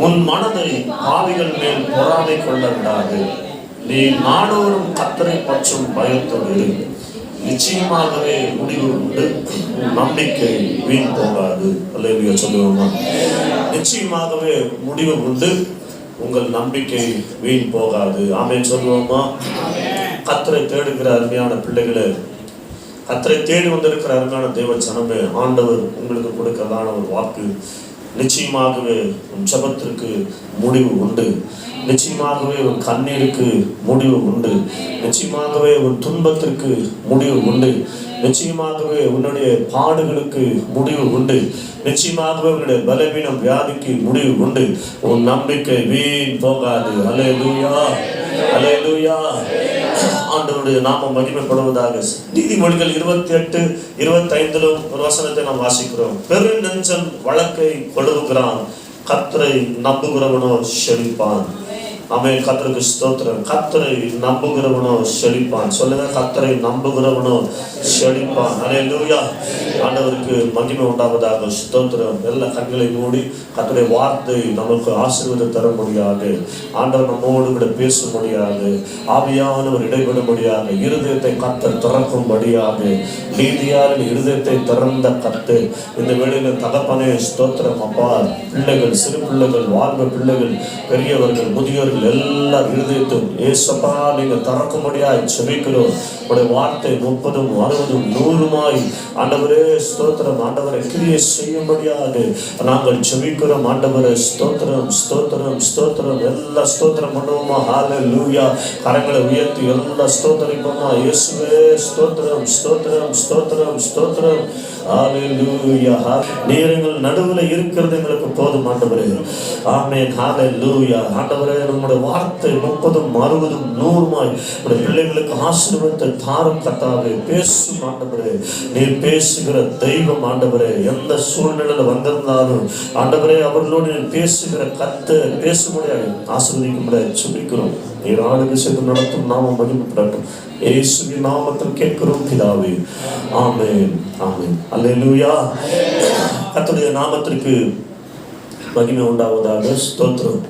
உன் மனதை பாவிகள் மேல் பொறாமை கொள்ள விடாது. நீ நாடோறும் கர்த்தரை பற்றும் பயத்தோடு நிச்சயமாகவே முடிவு உண்டு. நம்பிக்கை வீண் போகாது. அல்லேலூயா சொல்லுவோமா? நிச்சயமாகவே முடிவு உண்டு, உங்கள் நம்பிக்கை வீண் போகாது. ஆமென் சொல்லுவோமா? கர்த்தரை தேடுகிற அருமையான பிள்ளைகளே, கர்த்தரை தேடி வந்திருக்கிற அருமையான தேவ ஜனமே, ஆண்டவர் உங்களுக்கு கொடுக்கிறதான ஒரு வாக்கு, நிச்சயமாகவே உன் ஜெபத்திற்கு முடிவு உண்டு. நிச்சயமாகவே உன் கண்ணீருக்கு முடிவு உண்டு. நிச்சயமாகவே உன் துன்பத்திற்கு முடிவு உண்டு. நிச்சயமாகவே உன்னுடைய பாடுகளுக்கு முடிவு உண்டு. நிச்சயமாகவே உன்னுடைய பலவீனம் வியாதிக்கு முடிவு உண்டு. உன் நம்பிக்கை வீண் போகாது. அல்லேலூயா, அல்லேலூயா. ஆண்டவருடைய நாமம் மகிமைப்படுவதாக. நீதிமொழிகள் 28:25 ஒரு வசனத்தை நாம் வாசிக்கிறோம். பெரு நெஞ்சன் வழக்கை கொழுவுகிறான், கர்த்தரை நம்புகிறவனோ செழிப்பான். ஆமென். கர்த்தருக்கு ஸ்தோத்திரம். கர்த்தரை நம்புகிறவனோ செழிப்பான். சொல்லுங்க, கர்த்தரை நம்புகிறவனோ செழிப்பான். அல்லேலூயா. ஆண்டவருக்கு மகிமை உண்டாவதாக. ஸ்தோத்திரம். எல்லா கண்களை மூடி கர்த்தருடைய வார்த்தை நமக்கு ஆசீர்வாதம் தர முடியாது. ஆண்டவர் நம்மோடு கூட பேச முடியாது. ஆவியானவர் இடைபெற முடியாது. இருதயத்தை கர்த்தர் திறக்கும்படியாக நீதியாரின் இருதயத்தை திறந்த கர்த்தர் இந்த வேளையில் தகப்பனே ஸ்தோத்திரம். அப்பா, பிள்ளைகள், சிறு பிள்ளைகள், வாழ்வு பிள்ளைகள், பெரியவர்கள், முதியோர்கள் எல்லா இருதயத்தும் ஏசப்பா நீங்க திறக்கும்படியாய் செபிக்கிறோம். உடைய வார்த்தை 30, 60, 100 ஆண்டவரே ஸ்தோத்திரம். ஆண்டவரை கிரியை செய்யும்படியாக நாங்கள் செபிக்கிறோம். ஆண்டவரே ஸ்தோத்திரம், ஸ்தோத்திரம், ஸ்தோத்திரம். எல்லா ஸ்தோத்திரம் பண்ணுவோமா? ஹல்லேலூயா. கரங்களை உயர்த்தி எல்லா ஸ்தோத்திரிப்போமா? இயேசுவே ஸ்தோத்திரம், ஸ்தோத்திரம், ஸ்தோத்திரம், ஸ்தோத்திரம். ஹல்லேலூயா. நீர் எங்கள் நடுவில் இருக்கிறது எங்களுக்கு போதும் ஆண்டவரே. ஆமென். ஹல்லேலூயா. ஆண்டவரே, நம்முடைய வார்த்தை 30, 60, 100 உடைய பிள்ளைகளுக்கு ஆசீர்வாதத்தை தாரும் கர்த்தாவே. பேசும் ஆண்டவரே, நீர் பேசுகிற தெய்வம் ஆண்டவரே. எந்த சூழ்நிலையில வந்திருந்தாலும் ஆண்டவரே அவர்களோடு நீர் பேசுகிற கர்த்தர் பேச முடியாது, ஆசீர்வதிக்க முடியாது சுபிக்கிறோம். நீர் ஆளுக்கு சேர்த்து நடத்தும் நாமம் மகிமைப்படட்டும். இயேசுவின் நாமத்தில் கேட்கிறோம் பிதாவே. ஆமென், ஆமென். அல்லேலூயா. கர்த்தருடைய நாமத்திற்கு மகிமை உண்டாவதாக. ஸ்தோத்திரம்.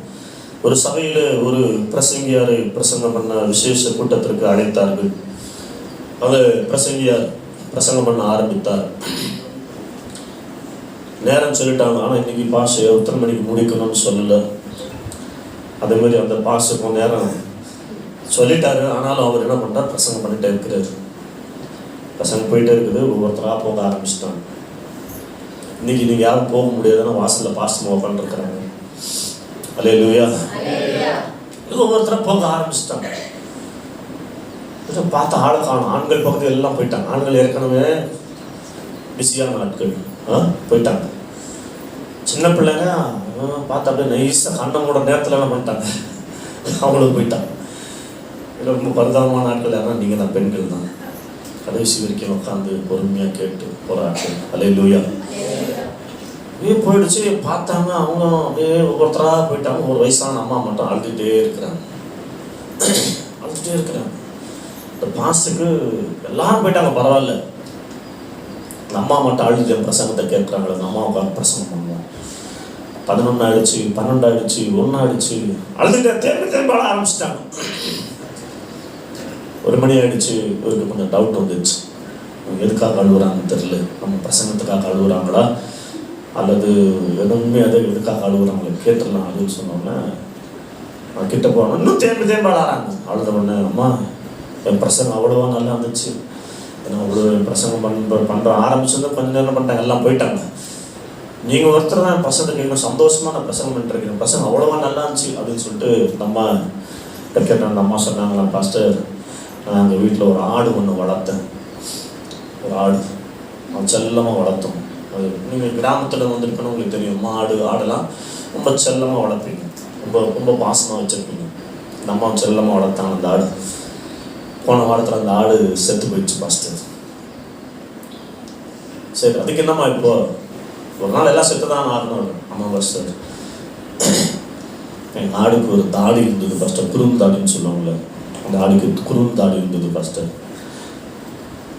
ஒரு சபையில ஒரு பிரசங்கியாரை பிரசங்கம் பண்ண விசேஷ கூட்டத்திற்கு அழைத்தார்கள். அந்த பிரசங்கியார் பிரசங்கம் பண்ண ஆரம்பித்தார். நேரம் சொல்லிட்டாங்க. ஆனால் இன்னைக்கு பாஸ் எத்தனை மணிக்கு முடிக்கணும்னு சொல்லலை. அதே மாதிரி அந்த பாஸுக்கும் நேரம் சொல்லிட்டாரு. ஆனாலும் அவர் என்ன பண்ணார், பிரசங்கம் பண்ணிட்டே இருக்கிறார். பிரசங்கம் போயிட்டே இருக்குது. ஒவ்வொருத்தராக போக ஆரம்பிச்சிட்டாங்க. இன்னைக்கு நீங்கள் யாரும் போக முடியாதுன்னா வாசலில் பாசமாக உட்காந்துருக்குறாங்க. அல்லேலூயா. ஒவ்வொருத்தராக போக ஆரம்பிச்சிட்டாங்க. பார்த்து ஆளை காணும். ஆண்கள் பக்கத்தில் எல்லாம் போயிட்டாங்க. ஆண்கள் ஏற்கனவே பிஸியான ஆட்கள் போயிட்டாங்க. சின்ன பிள்ளைங்க பார்த்து அப்படியே நைஸாக கண்ணமோட நேரத்தில் எல்லாம் பண்ணிட்டாங்க. அவங்களும் போயிட்டாங்க. இல்லை ரொம்ப பரிதாபமான ஆட்கள் யாரா நீங்கள் தான், பெண்கள் தான். கடைசி வரைக்கும் உட்காந்து பொறுமையாக கேட்டு போராட்டம். அல்லேலூயா. அப்படியே போயிடுச்சு. பார்த்தாங்க. அவங்க அப்படியே ஒவ்வொருத்தராக போயிட்டாங்க. ஒரு வயசான அம்மா மட்டும் அழுதுகிட்டே இருக்கிறாங்க. அழுதுகிட்டே இருக்கிறாங்க. இந்த பாஸ்டுக்கு எல்லாரும் போயிட்டாங்க, பரவாயில்ல. இந்த அம்மா மட்டும் அழுது என் பிரசங்கத்தை கேட்குறாங்களே. அந்த அம்மாவுக்காக பிரசங்கம் பண்ணுவோம். 11 ஆயிடுச்சு, 12 ஆயிடுச்சு, 1 ஆயிடுச்சு. அழுதுகிட்டே திரும்ப அழ ஆரம்பிச்சிட்டாங்க. 1 மணி ஆயிடுச்சு. இவருக்கு கொஞ்சம் டவுட் வந்துடுச்சு. எதுக்காக அழுகுறாங்கன்னு தெரியல. நம்ம பிரசங்கத்துக்காக அழுகுறாங்களா அல்லது எதுவுமே அதை எதுக்காக அழுகுறாங்களே கேட்டுடலாம் அப்படின்னு சொன்னோன்னே நான் கிட்ட போனோம். இன்னும் தேம்ப அழறாங்க. அழுத உடனே, அம்மா என் பிரசங்கம் அவ்வளோவா நல்லா இருந்துச்சு. ஏன்னா அவ்வளோ என் பிரசங்கம் பண்ணுற ஆரம்பிச்சிருந்தா கொஞ்சம் நேரம் பண்ணிட்டாங்க, எல்லாம் போயிட்டாங்க. நீங்கள் ஒருத்தர் தான் பிரசங்கத்துக்கு இன்னும் சந்தோஷமாக நான் பிரசங்கம் பண்ணிட்டுருக்கேன். பிரசங்கம் அவ்வளோவா நல்லா இருந்துச்சு அப்படின்னு சொல்லிட்டு நம்ம கேட்டாங்க. அந்த அம்மா சொன்னாங்களா, பாஸ்டர் நான் எங்கள் வீட்டில் ஒரு ஆடு ஒன்று வளர்த்தேன். ஒரு ஆடு அவன் செல்லமாக வளர்த்தோம். அது நீங்கள் கிராமத்தில் வந்துருக்கணும், உங்களுக்கு தெரியும். மாடு ஆடெல்லாம் ரொம்ப செல்லமாக வளர்ப்பீங்க, ரொம்ப ரொம்ப பாசமாக வச்சுருப்பீங்க. நம்ம செல்லமாக வளர்த்தாங்க அந்த ஆடு. போன வாரத்தில் அந்த ஆடு செத்து போயிடுச்சு பாஸ்டர். சரி, அதுக்கு என்னம்மா இப்போ ஒரு நாள் எல்லாம் செத்து தான் ஆகணும். ஆமாம் பாஸ்டர், எங்கள் ஆடுக்கு ஒரு தாடி இருந்தது பாஸ்டர், குறுந்தாடின்னு சொல்லுவாங்கள்ல. அந்த ஆடுக்கு குறுந்தாடி இருந்தது பாஸ்டர்.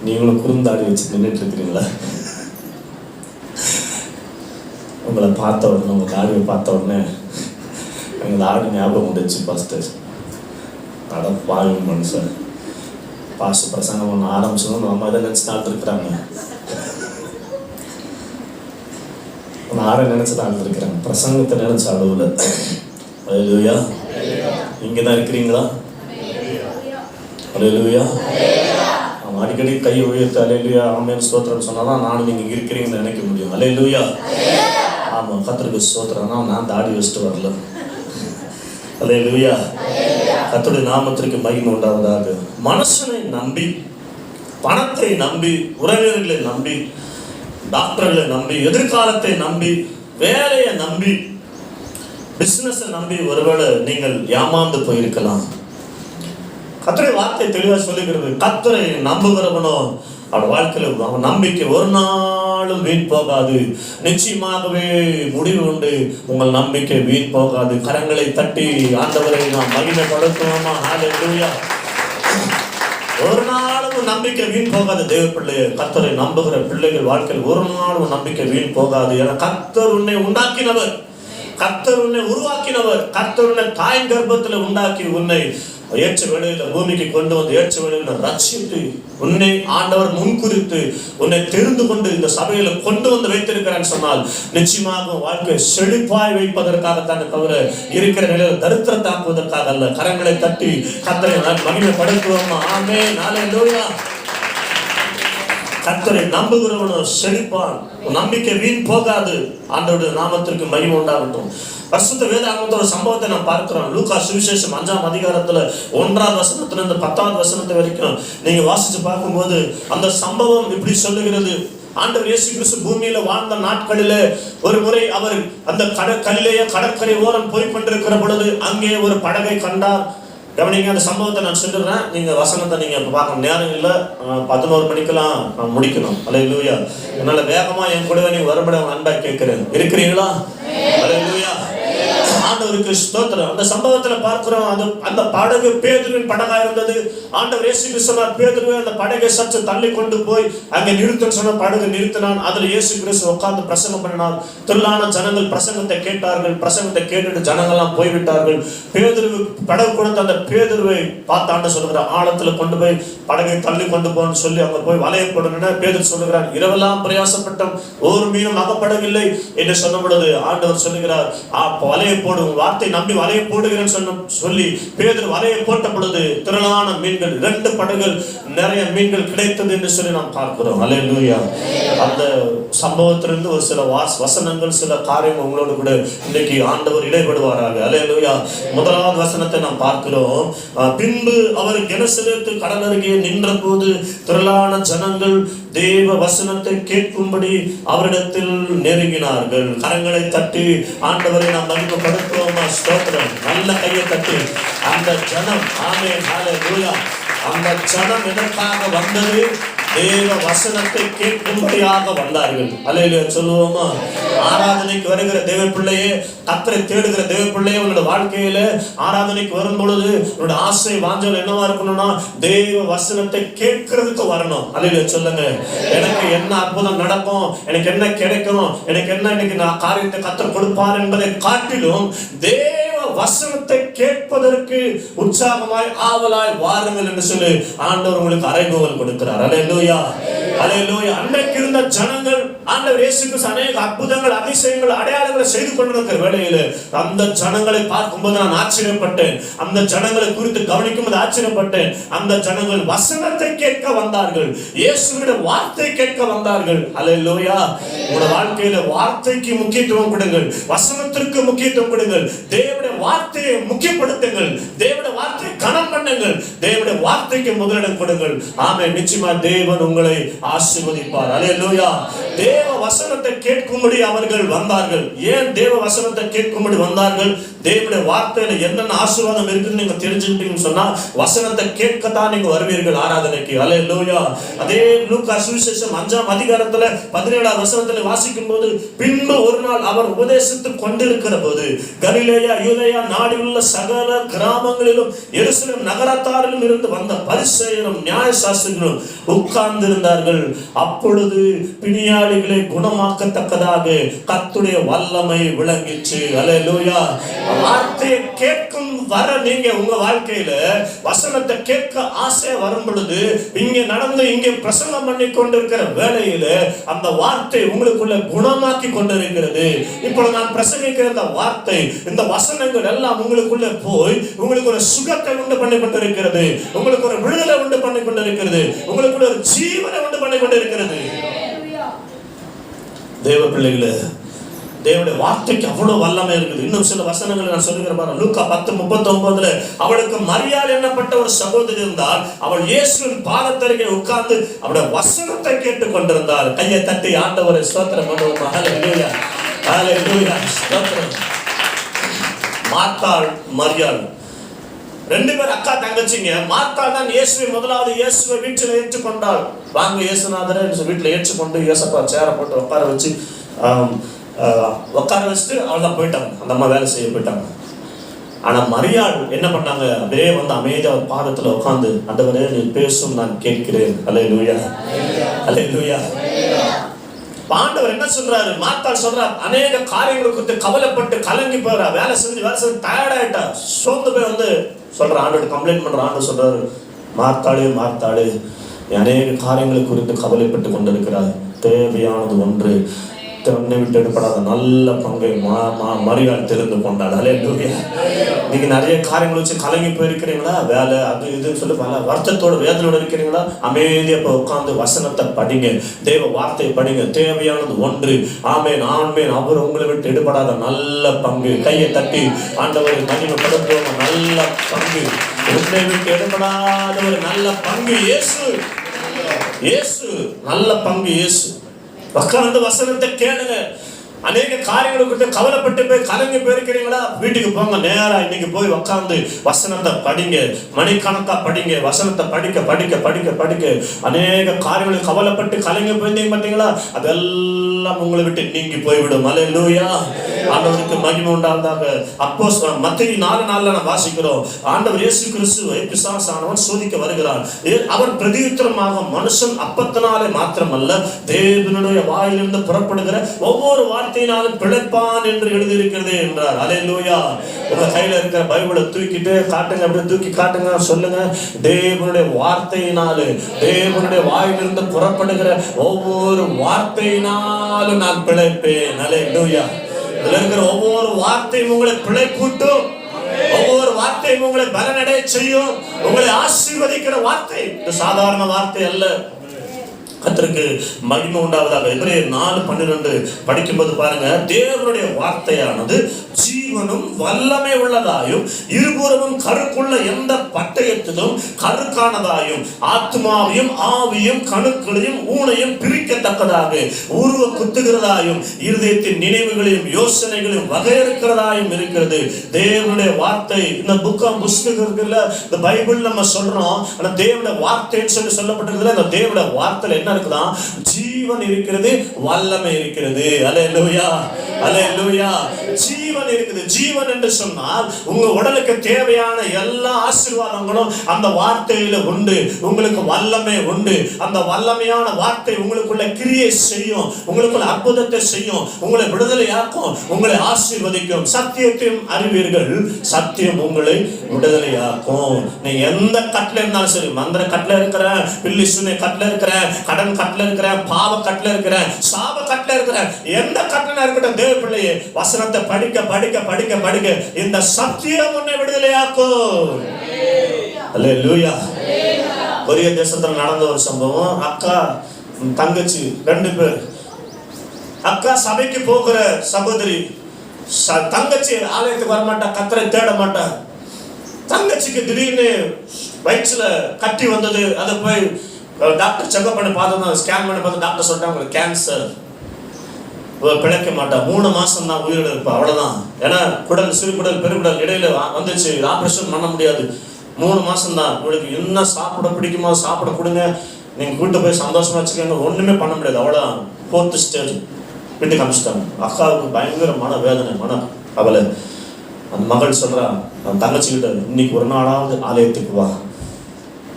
நீங்களும் குறுந்தாடி வச்சு நின்றுட்டு இருக்கிறீங்களா? உங்களை பார்த்த உடனே, உங்கள் தாடியை பார்த்த உடனே எங்கள் ஆடு ஞாபகம் வந்துச்சு பாஸ்டர். அட பாவி மனுஷன், பாஸ்டர் பிரசங்கம் ஒன்று ஆரம்பிச்சதும் நம்ம இதை நினச்சி தான் இருக்கிறாங்க. ஆரை நினைச்சு தான் இருக்கிறாங்க, பிரசங்கத்தை நினைச்சு அழுவல. அல்லேலூயா. இங்கே தான் இருக்கிறீங்களா? அல்லேலூயா. அவன் அடிக்கடி கையை உயர்த்து அல்லேலூயா ஆமென் ஸ்தோத்திரம் சொன்னாதான் நானும் நீங்கள் இருக்கிறீங்கன்னு நினைக்க முடியும். அல்லேலூயா. ஆமாம், கர்த்தருக்கு ஸ்தோத்திரம்னா நான் தாடி வச்சுட்டு வரல. அல்லேலூயா. கர்த்தருடைய நாமத்திற்கு மகிமை உண்டாவதாக. மனுஷனை நம்பி, பணத்தை நம்பி, உறவினர்களை நம்பி, டாக்டர்களை நம்பி, எதிர்காலத்தை நம்பி, வேலையை நம்பி, பிசினஸை நம்பி ஒருவேளை நீங்கள் ஏமாந்து போயிருக்கலாம். கர்த்தருடைய வார்த்தை தெளிவாக சொல்லுகிறது, கர்த்தரை நம்புகிறவனோ அவன் வாழ்க்கையில் அவன் நம்பிக்கை ஒரு நாளும் வீண் போகாது. நிச்சயமாகவே முடிவு உண்டு, உங்கள் நம்பிக்கை வீண் போகாது. கரங்களை தட்டி ஆண்டவரை நாம் மகிமைப்படுத்துவோமா? ஹல்லேலூயா. ஒரு நாளும் நம்பிக்கை வீண் போகாது. தேவ பிள்ளைய கர்த்தரை நம்புகிற பிள்ளைகள் வாழ்க்கையில் ஒரு நாளும் நம்பிக்கை வீண் போகாது. ஏன்னா கர்த்தர் உன்னை உண்டாக்கினவர், கர்த்தர் உன்னை உருவாக்கினவர், கர்த்தர் உன்னை தாயின் கர்ப்பத்தில் உண்டாக்கி உன்னை ஏற்ற வேளையில பூமிக்கு கொண்டு வந்து ஏற்ற வேளையில ரட்சித்து உன்னை ஆண்டவர் முன்குறித்து உன்னை தெரிந்து கொண்டு இந்த சபையில கொண்டு வந்து வைத்திருக்கிறான்னு சொன்னால் நிச்சயமாக வாழ்க்கை செழிப்பாய் வைப்பதற்காகத்தானே தவிர இருக்கிற நிலையில் தரித்திரத்தாக்குவதற்காக அல்ல. கரங்களை தட்டி கர்த்தரை மகிமைப்படுத்துவோமா? ஆமென். ஹல்லேலூயா. கர்த்தரை நம்புகிறவனோ செழிப்பான், நம்பிக்கை வீண் போகாது. ஆண்டவருடைய நாமத்திற்கு மகிமை உண்டாகட்டும். பரிசுத்த வேதாகமத்துல ஒரு சம்பவத்தை நாம் பார்க்கிறோம். லூக்கா சுவிசேஷம் 5ஆம் அதிகாரத்துல 1ஆவது வசனத்திலிருந்து 10ஆவது வசனத்தை வரைக்கும் நீங்க வாசிச்சு பார்க்கும்போது அந்த சம்பவம் இப்படி சொல்லுகிறது. ஆண்டவர் இயேசு கிறிஸ்து பூமியில வாழ்ந்த நாட்களிலே ஒரு முறை அவர் அந்த கலிலேய கடற்கரை ஓரம் போய் கொண்டிருக்கிற பொழுது அங்கே ஒரு படகை கண்டார். கவனிங்க, அந்த சம்பவத்தை நான் சொல்லிடுறேன், நீங்க வசனத்தை நீங்க இப்ப பார்க்கணும். நேரம் இல்லை, 11 மணிக்கெல்லாம் நான் முடிக்கணும். அல்லேலூயா. அதனால வேகமா என் கூடவே நீங்க வரும்படி அன்பா கேட்கிறேன். இருக்கிறீங்களா? அல்லேலூயா. ஆண்டவருக்கு ஸ்தோத்திரம். அந்த சம்பவத்துல பார்க்கிறோம், அந்த படகு பேதுருவின் படகா இருந்தது. ஆண்டவர் இயேசு கிறிஸ்து சொன்னார், பேதுருவே அந்த படகை சற்று தள்ளி கொண்டு போய் அங்கே நிறுத்தன்னு சொன்ன படகு நிறுத்தினான். அதுல இயேசு கிறிஸ்து உட்கார்ந்து பிரசங்கம் பண்ணினார். திரளான ஜனங்கள் பிரசங்கத்தை கேட்டார்கள். பிரசங்கத்தை கேட்டுட்டு ஜனங்கள்லாம் போய்விட்டார்கள். பேதுருவு படகு கொடுத்த அந்த பேதுருவை பார்த்தாண்டு சொல்லுகிறார், ஆழத்துல கொண்டு போய் படகை தள்ளி கொண்டு போன்னு சொல்லி அங்க போய் வலைய போடுங்க. பேதுரு சொல்லுகிறார், இரவெல்லாம் பிரயாசப்பட்டோம், ஒரு மீனும் அகப்படவில்லை என்று சொன்ன பொழுது ஆண்டவர் சொல்லுகிறார், வலையை போடு, வார்த்தை நம்பி வலையை போடுகிறேன்னு சொல்லி பேதுரு வலையை போட்ட பொழுது திரளான மீன்கள், 2 படகுகள் நிறைய மீன்கள் கிடைத்தது என்று சொல்லி நாம் பார்க்கிறோம். அல்லேலூயா. அந்த சம்பவத்திலிருந்து ஒரு சில வசனங்கள், சில காரியங்கள் உங்களோடு கூட இன்னைக்கு ஆண்டவர் இடைபடுவாராக. அல்லேலூயா. 1ஆவது வசனத்தை நாம் பார்க்கிறோம். பின்பு அவர் கெனசரேத்து கடல் அருகே நின்ற போது திரளான ஜனங்கள் தேவ வசனத்தை கேட்கும்படி அவரிடத்தில் நெருங்கினார்கள். கரங்களை தட்டி ஆண்டவரை நாம் மகிமைப்படுத்துவோமா? ஸ்தோத்திரம். நல்ல கையை தட்டி அந்த ஜனம், ஆமென், ஹல்லேலூயா. அந்த ஜனம் எதற்காக வந்தது? தேவ வசனத்தை கேட்கும்படியாக வந்தார்கள். அல்லேலூயா சொல்லுவோமா? ஆராதனைக்கு வருகிற தேவ பிள்ளையே, கர்த்தரை தேடுகிற தேவ பிள்ளையே, உன்னோட வாழ்க்கையில ஆராதனைக்கு வரும் பொழுது உன்னோட ஆசை வாஞ்சல் என்னவா இருக்கணும்னா தேவ வசனத்தை கேட்கறதுக்கு வரணும். அல்லேலூயா சொல்லுங்க. எனக்கு என்ன அற்புதம் நடக்கும், எனக்கு என்ன கிடைக்கும், எனக்கு என்ன இன்னைக்கு நான் காரியத்தை கர்த்தர் கொடுப்பார் என்பதை காட்டிலும் தேவ வசனத்தை கேட்பதற்கு உற்சாகமாய் ஆவலாய் வாருங்கள் என்று சொல்லி ஆண்டவர் உங்களுக்கு அறைகூவல் கொடுக்கிறார். அல்லேலூயா. அல்லேலூயா. அன்றைக்கு இருந்த ஜனங்கள் ஆண்டவர் இயேசு கிறிஸ்து அநேக அற்புதங்கள், அதிசயங்கள், அடையாளங்களை செய்து கொண்டிருக்கிற வேளையில அந்த ஜனங்களை பார்க்கும்போது நான் ஆச்சரியப்பட்டேன். அந்த ஜனங்களை குறித்து கவனிக்கும் போது ஆச்சரியப்பட்டேன். அந்த ஜனங்கள் வசனத்தை கேட்க வந்தார்கள், இயேசுவின் வார்த்தை கேட்க வந்தார்கள். அல்லேலூயா. உங்களுடைய வாழ்க்கையில வார்த்தைக்கு முக்கியத்துவம் கொடுங்கள், வசனத்திற்கு முக்கியத்துவம் கொடுங்கள், தேவனுடைய வார்த்தையை முக்கியப்படுத்துங்கள், தேவனுடைய வார்த்தையை கனம் பண்ணுங்கள், தேவனுடைய வார்த்தைக்கு முதலிடம் கொடுங்கள். ஆமென். நிச்சயமா தேவன் உங்களை ஆசீர்வதிப்பார். அல்லேலூயா. தேவ வசனத்தை கேட்கும்படி அவர்கள் வந்தார்கள். ஏன் தேவ வசனத்தை கேட்கும்படி வந்தார்கள்? தேவனுடைய வார்த்தையில என்னென்ன ஆசீர்வாதம் இருக்குன்னு நீங்க தெரிஞ்சுக்கிட்டீங்கன்னு சொன்னா வசனத்தை கேட்கத்தான் நீங்க வருவீர்கள் ஆராதனைக்கு. அல்லேலூயா. அதே லூக்கா சுவிசேஷம் 5ஆம் அதிகாரத்துல 17ஆவது வசனத்துல வாசிக்கும் போது, பின்பு ஒரு நாள் அவர் உபதேசித்துக் கொண்டிருக்கிற போது கலிலேயா யூதேயா நாடுகளில் சகல கிராமங்களிலும் எருசலேம் நகரத்தாரிலும் இருந்து வந்த பரிசேயரும் நியாயசாஸ்திரிகளும் உட்கார்ந்திருந்தார்கள். அப்பொழுது பிணியால் நோயாளிகளை குணமாக்கத்தக்கதாக கர்த்தருடைய வல்லமை விளங்கிச்சு. அல்லேலூயா. வார்த்தையை கேட்கும் வர நீங்க உங்க வாழ்க்கையில வசனத்தை கேட்க ஆசை வரும் பொழுது இங்க நடந்து இங்கே பிரசங்கம் பண்ணி கொண்டிருக்கிற வேளையில அந்த வார்த்தை உங்களுக்குள்ள குணமாக்கி கொண்டிருக்கிறது. இப்பொழுது நான் பிரசங்கிக்கிற இந்த வார்த்தை, இந்த வசனங்கள் எல்லாம் உங்களுக்குள்ள போய் உங்களுக்கு ஒரு சுகத்தை உண்டு பண்ணி கொண்டிருக்கிறது, உங்களுக்கு ஒரு விடுதலை உண்டு பண்ணி கொண்டிருக்கிறது, உங்களுக்குள்ள ஒரு ஜீவனை உண்டு பண்ணி கொண்டிருக்கிறது. தேவ பிள்ளைகளே, தேவனுடைய வார்த்தைக்கு அவ்வளவு வல்லமை இருக்குது. இன்னும் சில வசனங்களை நான் சொல்லுகிறேன் பாருங்க. லூக்கா 10:39 அவளுக்கு மரியாள் என்னப்பட்ட ஒரு சகோதரி இருந்தால், அவள் இயேசுவின் பாதத்தருகே உட்கார்ந்து அவருடைய வசனத்தை கேட்டுக் கொண்டிருந்தாள். கையை தட்டி ஆண்டவரை ஸ்தோத்திரம் பண்ணுவோம். ஹல்லேலூயா, ஹல்லேலூயா, ஸ்தோத்திரம். மார்த்தாள், மரியாள் ரெண்டு பேர் அக்கா தங்கச்சிங்க. மார்த்தாள் தான் இயேசுவை முதலாவது இயேசுவை வீட்டில் ஏற்றுக்கொண்டாள். வாங்க இயேசுநாதரை வீட்டில் ஏற்றுக்கொண்டு இயேசப்பா சேரை போட்டு உட்கார வச்சு உட்கார வச்சுட்டு அவள்தான் போயிட்டாங்க. அந்த அம்மா வேலை செய்ய போயிட்டாங்க. ஆனா மரியாள் என்ன பண்ணாங்க? அப்படியே வந்து அமைதியா ஒரு பாதத்துல உட்கார்ந்து, ஆண்டவரே நீ பேசும் நான் கேட்கிறேன். அல்லேலூயா, அல்லேலூயா. ஆண்டவர் என்ன சொல்றாரு? மார்த்தாள் சொல்றா, அநேக காரியங்களை குறித்து கவலைப்பட்டு கலங்கி போறா, வேலை செஞ்சு டயர்ட் ஆயிட்டா, சோர்ந்து போய் வந்து சொல்ற ஆண்டவர் கம்ப்ளைண்ட் பண்ற. ஆண்டவர் சொல்றாரு, மார்த்தாளே மார்த்தாளே, அநேக காரியங்களை குறித்து கவலைப்பட்டு கொண்டிருக்கிறார். தேவையானது ஒன்று, தன்னை விட்டு எடுப்படாத நல்ல பங்கை மரியாள் தெரிந்து கொண்டாள். அல்லேலூயா. நீங்க நிறைய காரியங்களை வச்சு கலங்கி போயிருக்கிறீங்களா? வேலை அது இதுன்னு சொல்லி பல வருத்தத்தோட வேதனையோட இருக்கிறீங்களா? அமைதியா போய் உட்கார்ந்து வசனத்தை படிங்க, தேவ வார்த்தை படிங்க. தேவையானது ஒன்று. ஆமேன், ஆமேன். அவர் உங்களை விட்டு எடுபடாத நல்ல பங்கு. கையை தட்டி ஆண்டவரை மகிமைப்படுத்துவோம். நல்ல பங்கு, உங்களை விட்டு எடுபடாத ஒரு நல்ல பங்கு இயேசு. இயேசு நல்ல பங்கு. இயேசு உட்கார்ந்து வசனத்தை கேளுங்க. அநேக காரியங்களை குறித்து கவலைப்பட்டு போய் கலங்கி போயிருக்கிறீங்களா? வீட்டுக்கு போங்க, நேரா இன்னைக்கு போய் உட்கார்ந்து வசனத்தை படிங்க. மணிக்கணக்கா படிங்க. வசனத்தை படிக்க படிக்க படிக்க படிக்க அநேக காரியங்களை கவலைப்பட்டு கலங்கி போயிருந்தீங்க பார்த்தீங்களா? அதெல்லாம் உங்களை விட்டு நீங்கி போய்விடும். அல்லேலூயா, ஆண்டவருக்கு மகிமை உண்டாவதாக. அப்போஸ்தலர் மத்தேயு 4:4 நாம் வாசிக்கிறோம். ஆண்டவர் இயேசு கிறிஸ்துவை பிசாசானவன் சோதிக்க வருகிறான். அவர் பிரதியுத்தரமாக, மனுஷன் அப்பத்தினாலே மாத்திரமல்ல தேவனுடைய வாயிலிருந்து புறப்படுகிற ஒவ்வொரு வார்த்தையினாலும் பிழைப்பான் என்று எழுதியிருக்கிறது என்றார். அல்லேலூயா. உங்க கையில இருக்கிற பைபிளை தூக்கிட்டு காட்டுங்க, அப்படியே தூக்கி காட்டுங்க, சொல்லுங்க, தேவனுடைய வார்த்தையினாலே, தேவனுடைய வாயிலிருந்து புறப்படுகிற ஒவ்வொரு வார்த்தையினாலும் நான் பிழைப்பேன். அல்லேலூயா. இதுல இருக்கிற ஒவ்வொரு வார்த்தையும் உங்களை பிழைப்பூட்டும். ஒவ்வொரு வார்த்தையும் உங்களை பலனடைய செய்யும். உங்களை ஆசீர்வதிக்கிற வார்த்தை. இது சாதாரண வார்த்தை அல்ல. கர்த்தருக்கு மகிமை உண்டாவதாக. எபிரேயர் 4:12 படிக்கும்போது பாருங்க, தேவனுடைய வார்த்தையானது ஜீவனும் வல்லமை உள்ளதாயும் இருபுறமும் கருக்குள்ள எந்த பட்டயத்திலும் கருக்கானதாயும் ஆத்மாவையும் ஆவியும் கணுக்களையும் ஊனையும் பிரிக்கத்தக்கதாக உருவ குத்துகிறதாயும் இருதயத்தின் நினைவுகளையும் யோசனைகளையும் வகையறுக்கிறதாயும் இருக்கிறது. தேவனுடைய வார்த்தை இந்த புஸ்தகத்துல இந்த பைபிள் நம்ம சொல்றோம். ஆனா தேவனுடைய வார்த்தைன்னு சொல்லி சொல்லப்பட்டிருக்குது. அந்த தேவனுடைய வார்த்தையில என்ன இருக்குதான்? ஜீவன் இருக்கிறது, வல்லமை இருக்கிறது. அல்லேலூயா, அல்லேலூயா. ஜீவன் இருக்குது. ஜீவன் என்று சொன்னால் உங்க உடலுக்கு தேவையான எல்லா ஆசீர்வாதங்களும் அந்த வார்த்தையில உண்டு. உங்களுக்கு வல்லமை உண்டு. அந்த வல்லமையான வார்த்தை உங்களுக்குள்ள கிரியை செய்யும், உங்களுக்குள்ள அற்புதத்தை செய்யும், உங்களை விடுதலையாக்கும், உங்களை ஆசீர்வதிக்கும். சத்தியத்தையும் அறிவீர்கள், சத்தியம் உங்களை விடுதலையாக்கும். நீங்க எந்த கட்டில இருந்தாலும் சரி, மந்திர கட்டில இருக்கிறேன், பில்லி சுனை கட்டில இருக்கிறேன், கடன் கட்டில இருக்கிறேன், பாவ கட்டில இருக்கிறேன், சாப கட்டில இருக்கிறேன், எந்த கட்டில இருக்கட்டும், தேவ பிள்ளையே வசனத்தை படிக்க படிக்க படிக்க படிக்க இந்த சத்தியம் உன்னை விடுதலையாக்கும். அல்லேலூயா. கொரிய தேசத்துல நடந்த ஒரு சம்பவம். அக்கா தங்கச்சி ரெண்டு பேர். அக்கா சபைக்கு போகிற சகோதரி. தங்கச்சி ஆலயத்துக்கு வரமாட்டா, கர்த்தரை தேட மாட்டா. தங்கச்சிக்கு திடீர்னு வயிற்றுல கட்டி வந்தது. அதை போய் டாக்டர் செக்அப் பண்ணி பார்த்தோம், ஸ்கேன் பண்ணி பார்த்து டாக்டர் சொல்லிட்டாங்க உங்களுக்கு கேன்சர், பிழைக்க மாட்டா, 3 மாசம் தான் உயிரோடு இருப்பா, அவ்வளவுதான். ஏன்னா குடல், சிறுகுடல், பெருகுடல் இடையில வந்துச்சு, ஆபரேஷன் பண்ண முடியாது, 3 மாசம் தான். உங்களுக்கு என்ன சாப்பிட பிடிக்குமோ சாப்பிட கொடுங்க, நீங்க கூட்டு போய் சந்தோஷமா வச்சுக்கோங்க, ஒண்ணுமே பண்ண முடியாது, அவ்வளவுதான். 4th ஸ்டேஜ் வீட்டுக்கு அனுப்பிச்சிட்டாங்க. அக்காவுக்கு பயங்கர மன வேதனை, மன அவளை. அந்த மகள் சொல்றா அந்த தங்கச்சிக்கிட்ட, இன்னைக்கு ஒரு நாளாவது ஆலயத்துக்கு வா,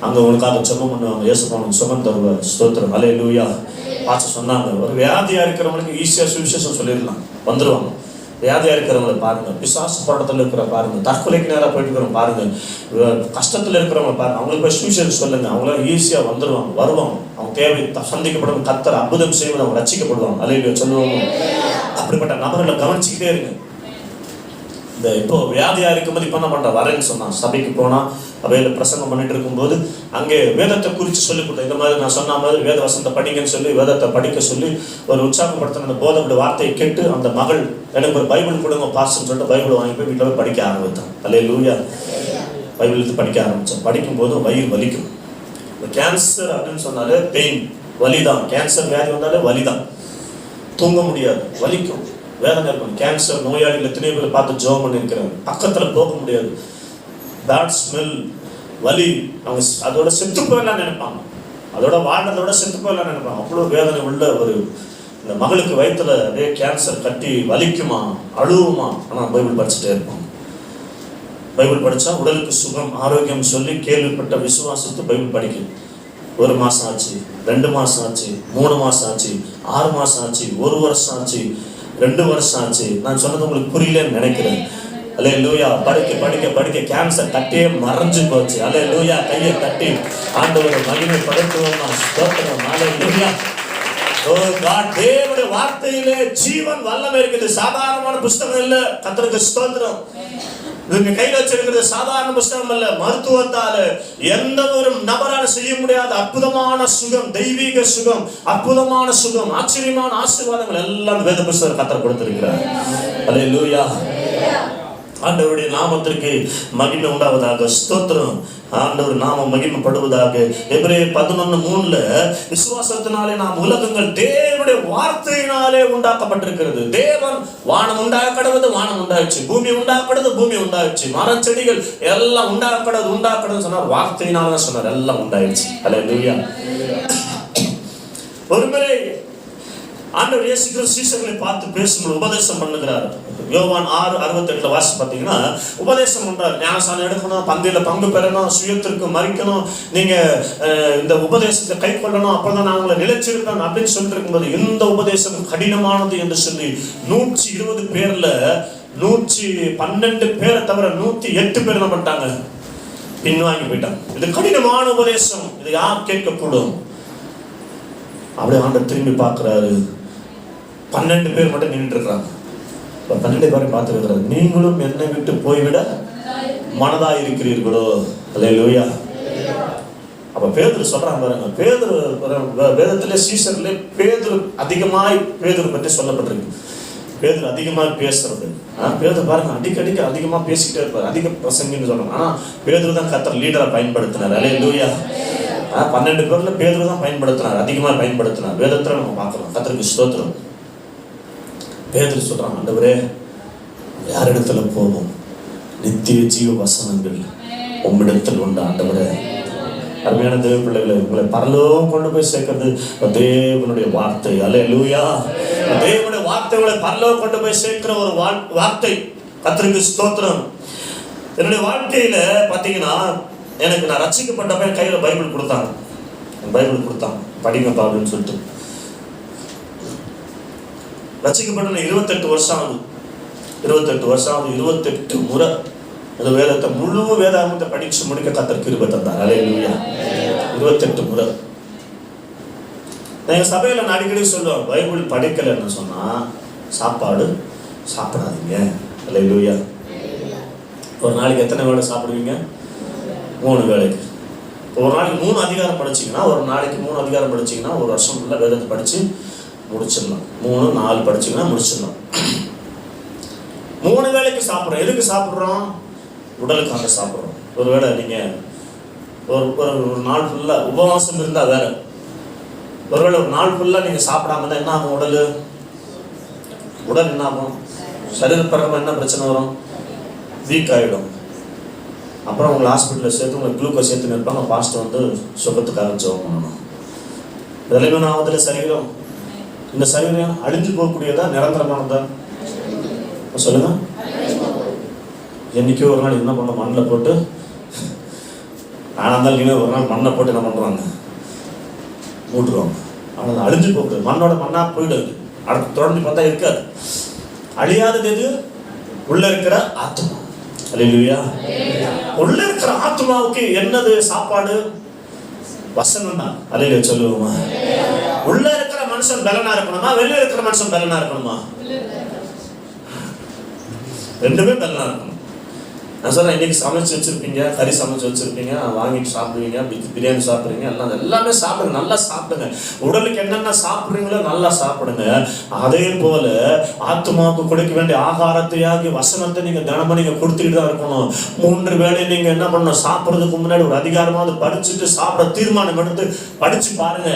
அங்க உனக்காக ஜெபம் பண்ணுவாங்க, இயேசுவா உனக்கு சுகம் தருவார். ஸ்தோத்திரம். அல்லேலூயா. பாஸ்டர் சொன்னாங்க, ஒரு வியாதியா இருக்கிறவங்களுக்கு ஈஸியா சுவிசேஷம் சொல்லிடலாம், வந்துருவாங்க. வியாதியா இருக்கிறவங்களை பாருங்க, பிசாசு போராட்டத்தில் இருக்கிற பாருங்க, தற்கொலைக்கு நேராக போயிட்டு இருக்கிறவங்க பாருங்க, கஷ்டத்தில் இருக்கிறவங்க பாருங்க, அவங்களுக்கு போய் சுவிசேஷம் சொல்லுங்க, அவங்கள ஈஸியா வந்துருவாங்க, வருவாங்க. அவங்க தேவை சந்திக்கப்படும், கர்த்தர் அற்புதம் செய்வது, அவங்க ரட்சிக்கப்படுவாங்க. அல்லேலூயா சொல்லுவாங்க. அப்படிப்பட்ட நபர்களை கவனிச்சுக்கிட்டே இருங்க. இந்த இப்போ வியாதியா இருக்கும்போது இப்போ என்ன பண்ற, வரேன்னு சொன்னான், சபைக்கு போனா அவையில் பிரசங்கம் பண்ணிட்டு இருக்கும்போது அங்கே வேதத்தை குறித்து சொல்லி கொடுத்தேன். இந்த மாதிரி நான் சொன்ன மாதிரி வேத வசனத்தை படிங்கன்னு சொல்லி வேதத்தை படிக்க சொல்லி ஒரு உற்சாகப்படுத்தின அந்த போதோட வார்த்தையை கேட்டு அந்த மகள் எனக்கு ஒரு பைபிள் கொடுங்க பாஸ்ன்னு சொல்லிட்டு பைபிள் வாங்கி போய் வீட்டில் போய் படிக்க ஆரம்பித்தான். அல்லேலூயா. பைபிள் எடுத்து படிக்க ஆரம்பித்தேன். படிக்கும்போது வயிறு வலிக்கும். இந்த கேன்சர் அப்படின்னு சொன்னாலே பெயின், வலிதான். கேன்சர் வியாதி வந்தாலே வலிதான், தூங்க முடியாது, வலிக்கும், வேதனை இருக்கும். கேன்சர் நோயாளிகள் எத்தனையோ பேர் பார்த்து ஜெபம் பண்ணியிருக்கிறாங்க, பக்கத்தில் போக முடியாது, பேட் ஸ்மெல், வலி, அவங்க அதோட செத்து போயெல்லாம் நினைப்பாங்க, அதோட வாழ்றதோட செத்து போயெல்லாம் நினைப்பாங்க. அவ்வளோ வேதனை உள்ள ஒரு இந்த மகளுக்கு வயிற்றுல அப்படியே கேன்சர் கட்டி வலிக்குமா, அழுவுமா. ஆனால் பைபிள் படிச்சுட்டே இருப்பாங்க. பைபிள் படித்தா உடலுக்கு சுகம் ஆரோக்கியம் சொல்லி கேள்விப்பட்ட விசுவாசத்து பைபிள் படிக்கும். 1 மாதம் ஆச்சு, 2 மாதம் ஆச்சு, 3 மாதம் ஆச்சு, 6 மாதம் ஆச்சு, 1 வருஷம் ஆச்சு, 2 வருஷம் ஆச்சு. நான் சொன்னது உங்களுக்கு புரியலன்னு நினைக்கிறேன். அல்லேலூயா. படிக்க படிக்க படிக்க கேன்சர் கட்டியே மறைஞ்சு போச்சு. அல்லேலூயா. கையை தட்டி ஆண்டவரை மகிமைப்படுத்துவோமா, ஸ்தோத்திரம். அல்லேலூயா. ஓ காட், தேவனுடைய வார்த்தையிலே ஜீவன் வல்லமை இருக்குது. சாதாரணமான புஸ்தகம் இல்ல. கர்த்தருக்கு ஸ்தோத்திரம். நீங்க கையில் வச்சிருக்கிறது சாதாரண புஸ்தகம் அல்ல. மருத்துவத்தால எந்த ஒரு நபரால செய்ய முடியாத அற்புதமான சுகம், தெய்வீக சுகம், அற்புதமான சுகம், ஆச்சரியமான ஆசீர்வாதங்கள் எல்லாம் வேத புஸ்தகம் கர்த்தர் கொடுத்திருக்கிறார். அல்லேலூயா. ஆண்டவருடைய நாமத்திற்கு மகிமை உண்டாவதாக. ஸ்தோத்திரம். ஆண்டவர் நாமம் மகிமைப்படுவதாக. எபிரேயர் 11:3 விசுவாசத்தினாலே நாம் உலகங்கள் தேவனுடைய வார்த்தையினாலே உண்டாக்கப்பட்டிருக்கிறது. தேவன் வானம் உண்டாக்கப்படுவது, வானம் உண்டாச்சு. பூமி உண்டாக்கப்படுது, பூமி உண்டாச்சு. மரம் செடிகள் எல்லாம் உண்டாக்கப்படுது சொன்னார். வார்த்தையினால தான் சொன்னார், எல்லாம் உண்டாயிடுச்சு. அல்லேலூயா. ஒருமுறை ஆண்டவர் இயேசு கிறிஸ்து சீஷர்களை பார்த்து பேசும்போது உபதேசம் பண்ணுகிறார். யோவான் 6:68 வாசி பார்த்தீங்கன்னா உபதேசம் பண்றாரு. ஞானஸ்நானம் எடுக்கணும், பந்தியில பங்கு பெறணும், சுயத்திற்கு மறிக்கணும், நீங்க இந்த உபதேசத்தை கை கொள்ளணும், அப்பதான் நான் உங்களை நிலைச்சிருக்கணும் அப்படின்னு சொல்லிட்டு இருக்கும்போது, இந்த உபதேசம் கடினமானது என்று சொல்லி 120 பேர்ல 112 பேரை தவிர 108 பேர் என்ன பண்ணிட்டாங்க, பின்வாங்கி போயிட்டாங்க. இது கடினமான உபதேசம், இது யார் கேட்கக்கூடும்? அப்படியே ஆண்டவர் திரும்பி பார்க்கிறாரு. 12 பேர் மட்டும் நின்றுட்டு இருக்காங்க. 12 பேரை பார்த்து இருக்கிறார். நீங்களும் என்னை விட்டு போய்விட மனதா இருக்கிறீர்களோ? அல்லேலூயா. அப்ப பேதுரு சொல்றாங்க பாருங்க. பேதுரு வேதத்திலே சீசர்ல பேதுரு அதிகமாய் பேதுரு பற்றி சொல்லப்பட்டிருக்கு. பேதுரு அதிகமாக பேசுறது. பேதுரு பாருங்க அடிக்கடிக்கு அதிகமா பேசிக்கிட்டே இருப்பார், அதிக பிரசங்கின்னு சொல்றாங்க. ஆனா பேதுரு தான் கர்த்தர் லீடரா பயன்படுத்தினார். அல்லேலூயா. 12 பேர்ல பேதுரு தான் பயன்படுத்தினார், அதிகமாக பயன்படுத்தினார். வேதத்துல நம்ம பார்க்கலாம். கர்த்தருக்கு ஸ்தோத்திரம். பேதுரு சொல்றாங்க, ஆண்டவரே யாரிடத்துல போவோம்? நித்திய ஜீவ வசனங்கள் உம்மிடத்தில் உண்டு ஆண்டவரே. அருமையான தேவ பிள்ளைகளை, உங்களை பரலோகம் கொண்டு போய் சேர்க்கிறது தேவனுடைய வார்த்தை. அல்லேலூயா. தேவனுடைய வார்த்தைகளை பரலோகம் கொண்டு போய் சேர்க்கிற ஒரு வார்த்தை. கர்த்தருக்கு ஸ்தோத்திரம். என்னுடைய வாழ்க்கையில பாத்தீங்கன்னா, எனக்கு நான் ரட்சிக்கப்பட்டப்ப என் கையில பைபிள் கொடுத்தாங்க. படிங்கப்பா அப்படின்னு சொல்லிட்டு. ரட்சிக்கப்பட்ட 28 வருஷம் ஆகுது. 28 முறை அந்த வேதத்தை முழு வேதாகமத்தை படிச்சு முடிக்க கர்த்தர் கிருபை தந்தார். அல்லேலூயா. 28 முறை. எங்க சபையில நான் அடிக்கடி சொல்லுவேன், பைபிள் படிக்கலைன்னு சொன்னா சாப்பாடு சாப்பிடாதீங்க. அல்லேலூயா. ஒரு நாளைக்கு எத்தனை வேளை சாப்பிடுவீங்க? 3 வேளைக்கு. ஒரு நாளைக்கு 3 அதிகாரம் படிச்சிங்கன்னா, ஒரு நாளைக்கு 3 அதிகாரம் படிச்சிங்கன்னா ஒரு வருஷம் ஃபுல்லாக வேதத்தை படித்து முடிச்சிடலாம். 3, 4 படிச்சிங்கன்னா முடிச்சிடலாம். 3 வேளைக்கு சாப்பிட்றோம். எதுக்கு சாப்பிட்றோம்? உடலுக்காக சாப்பிட்றோம். ஒருவேளை நீங்கள் ஒரு நாள் ஃபுல்லாக உபவாசம் இருந்தால் வேற. ஒருவேளை ஒரு நாள் ஃபுல்லாக நீங்கள் சாப்பிடாம இருந்தால் என்ன ஆகும்? உடல் என்ன ஆகும்? சரீரப்பரமாக என்ன பிரச்சனை வரும்? வீக் ஆகிடும். அப்புறம் உங்களை ஹாஸ்பிட்டலில் சேர்த்து உங்களுக்கு குளுக்கோஸ் சேர்த்து நிற்பாங்க. பாஸ்ட் வந்து சுகத்துக்காக ஜெபம் பண்ணணும். இதெல்லாம் ஆவதில் சரீரம், இந்த சரீரம் அழிஞ்சு போகக்கூடியதா நிரந்தரமானதா? சொல்லுங்க. என்னைக்கோ ஒரு நாள் என்ன பண்ண, மண்ணில் போட்டு ஆனால் இருந்தாலும் நீங்கள் ஒரு நாள் மண்ணை போட்டு என்ன பண்ணுறாங்க? மூட்டுருவாங்க. ஆனால் அழிஞ்சு போகுது, மண்ணோட மண்ணா போயிடுது. அடுத்து தொடர்ந்து பார்த்தா இருக்காது. அழியாதது எது? உள்ள இருக்கிற ஆத்மா. அல்லேலூயா. உள்ள இருக்கிற ஆத்மாவுக்கு என்னது சாப்பாடு? வசனம் தான். அல்லேலூயா சொல்லுவோமா? உள்ள இருக்கிற மனுஷன் பலனா இருக்கணுமா, வெளியே இருக்கிற மனுஷன் பலனா இருக்கணுமா? ரெண்டுமே பலனா இருக்கணும். நான் சொல்றேன், இன்னைக்கு சமைச்சு வச்சிருப்பீங்க, கறி சமைச்சு வச்சிருப்பீங்க, வாங்கிட்டு சாப்பிடுவீங்க, பிரியாணி சாப்பிடுறீங்க, எல்லாமே சாப்பிடுங்க, நல்லா சாப்பிடுங்க. உடலுக்கு என்னென்ன சாப்பிடுறீங்களோ நல்லா சாப்பிடுங்க. அதே போல ஆத்மாவுக்கு கொடுக்க வேண்டிய ஆகாரத்தையாகி வசனத்தை நீங்க தினமும் நீங்க கொடுத்துட்டு தான் இருக்கணும். 3 வேளை நீங்க என்ன பண்ணணும்? சாப்பிட்றதுக்கு முன்னாடி ஒரு அதிகாரமாவது படிச்சுட்டு சாப்பிட தீர்மானம் எடுத்து படிச்சு பாருங்க.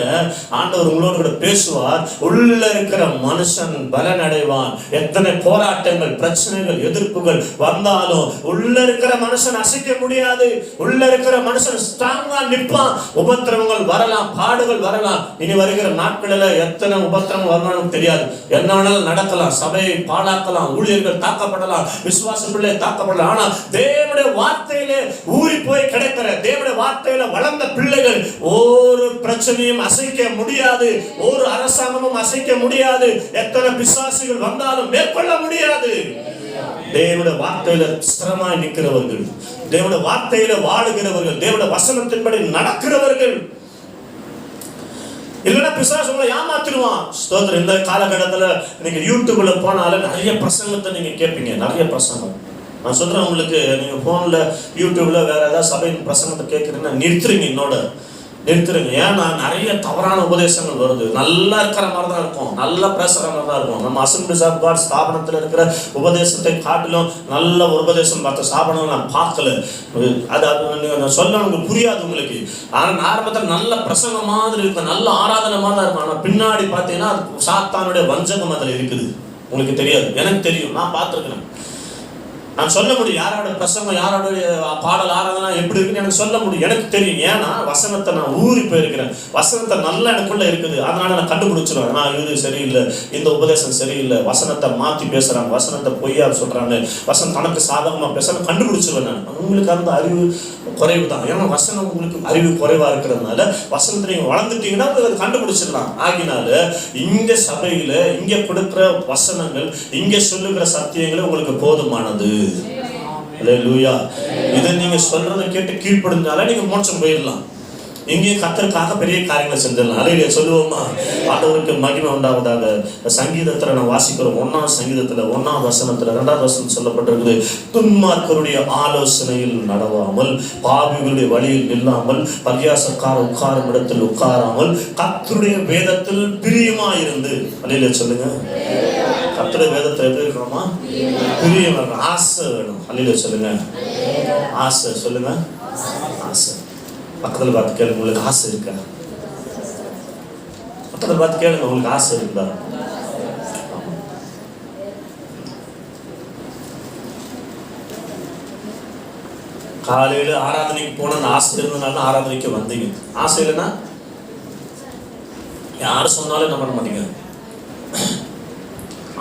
ஆண்டவர் உங்களோட கூட பேசுவார். உள்ள இருக்கிற மனுஷன் பலன் அடைவான். எத்தனை போராட்டங்கள், பிரச்சனைகள், எதிர்ப்புகள் வந்தாலும் உள்ள இருக்கிற மனுஷன் அசைக்க முடியாது. உள்ள இருக்கிற மனுஷன் ஸ்ட்ராங்கா நிற்பான். உபத்திரவங்கள் வரலாம், பாடுகள் வரலாம். இனி வருகிற நாட்களில் எத்தனை உபத்திரவங்கள் வரணும் தெரியாது. என்ன வேணாலும் நடக்கலாம். சபையை பாழாக்கலாம், ஊழியர்கள் தாக்கப்படலாம், விசுவாச பிள்ளை தாக்கப்படலாம். ஆனா தேவனுடைய வார்த்தையிலே ஊறி போய் கிடைக்கிற, தேவனுடைய வார்த்தையில வளர்ந்த பிள்ளைகள் ஒரு பிரச்சனையும் அசைக்க முடியாது, ஒரு அரசாங்கமும் அசைக்க முடியாது. எத்தனை பிசாசுகள் வந்தாலும் மேற்கொள்ள முடியாது. தேவனுடைய வார்த்தையில ஸ்திரமாய் நிற்கிறவர்கள், தேவனுடைய வார்த்தையில வாழுகிறவர்கள், தேவனுடைய வசனத்தின்படி நடக்கிறவர்கள். இல்லைன்னா பிசாசு உங்களை ஏமாத்திடுவான். ஸ்தோத்திரம். இந்த காலகட்டத்தில் நீங்க யூடியூப்ல போனாலும் நிறைய பிரசங்கத்தை நீங்க கேட்பீங்க, நிறைய பிரசங்கம். நான் சொல்றேன் உங்களுக்கு, நீங்க போன்ல யூடியூப்ல வேற ஏதாவது சபையின் பிரசங்கத்தை கேட்குறீங்கன்னா நிறுத்துறீங்க, என்னோட நிறுத்துறீங்க. ஏன்னா நிறைய தவறான உபதேசங்கள் வருது. நல்லா இருக்கிற மாதிரி தான் இருக்கும், நல்லா பேசுற மாதிரி தான் இருக்கும். நம்ம அசம்பிளிஸ் ஆஃப் காட் ஸ்தாபனத்தில் இருக்கிற உபதேசத்தை காட்டிலும் நல்ல ஒரு உபதேசம் பார்த்த ஸ்தாபனம் நான் பார்க்கல. அது சொல்ல உங்களுக்கு புரியாது உங்களுக்கு. ஆனால் ஆரம்பத்தில் நல்ல பிரசங்கம் மாதிரி இருக்கும், நல்ல ஆராதனை மாதிரி தான் இருக்கும். ஆனால் பின்னாடி பார்த்தீங்கன்னா சாத்தானுடைய வஞ்சகம் அதில் இருக்குது. உங்களுக்கு தெரியாது, எனக்கு தெரியும், நான் பார்த்துருக்கிறேன். நான் சொல்ல முடியும் யாரோட பிரசங்கம், யாரோட பாடல் ஆராதனை எப்படி இருக்குன்னு எனக்கு சொல்ல முடியும், எனக்கு தெரியும். ஏன்னா வசனத்தை நான் ஊறி போயிருக்கிறேன். வசனத்தை நல்லா எனக்குள்ள இருக்குது. அதனால நான் கண்டுபிடிச்சிருவேன். நான் இது சரியில்லை, இந்த உபதேசம் சரியில்லை, வசனத்தை மாற்றி பேசுறாங்க, வசனத்தை பொய்யா சொல்றாங்க, வசனம் தனக்கு சாதகமா பேசுறாங்க, கண்டுபிடிச்சிருவேன் நான். உங்களுக்கு அந்த அறிவு குறைவு தான். ஏன்னா வசனம் உங்களுக்கு அறிவு குறைவா இருக்கிறதுனால வசனத்தை நீங்க வளர்ந்துட்டீங்கன்னா அதை கண்டுபிடிச்சிடலாம். ஆகினால இங்க சபையில இங்க கொடுக்கிற வசனங்கள், இங்க சொல்லுகிற சத்தியங்கள் உங்களுக்கு போதுமானது. அல்லேலூயா. இதை நீங்க சொல்றதை கேட்டு கீழ்ப்படிஞ்சாலே நீங்க மோட்சம் போயிடலாம். இங்கேயும் கர்த்தருக்காக பெரிய காரியங்களை செஞ்சிடலாம். அல்லேலூயா சொல்லுவோமா? ஆண்டவருக்கு மகிமை உண்டாவதாக. சங்கீதத்துல நான் வாசிக்கிறோம், 1ஆம் சங்கீதத்துல 1ஆம் வசனத்துல 2ஆம் வசனம் சொல்லப்பட்டிருக்குது. துன்மார்க்கருடைய ஆலோசனையில் நடவாமல், பாவிகளுடைய வழியில் நில்லாமல், பரியாசக்கார உட்காரும் இடத்தில் உட்காராமல், கர்த்தருடைய வேதத்தில் பிரியமாயிருந்து. அல்லேலூயா சொல்லுங்க. கர்த்தருடைய வேதத்தை எப்படி இருக்கணுமா? பிரியம் வேணும், ஆசை வேணும். அல்லேலூயா சொல்லுங்க. ஆசை சொல்லுங்க. ஆசை. பக்கத்தில் பார்த்து கேளுங்க, உங்களுக்கு ஆசை இருக்கா? பக்கத்தில் பார்த்து கேளுங்க, உங்களுக்கு ஆசை இருக்குதா? காலையில் ஆராதனைக்கு போன ஆசை இருந்தனால ஆராதனைக்கு வந்தீங்க. ஆசை இல்லைன்னா யார் சொன்னாலும் என்ன பண்ண மாட்டீங்க.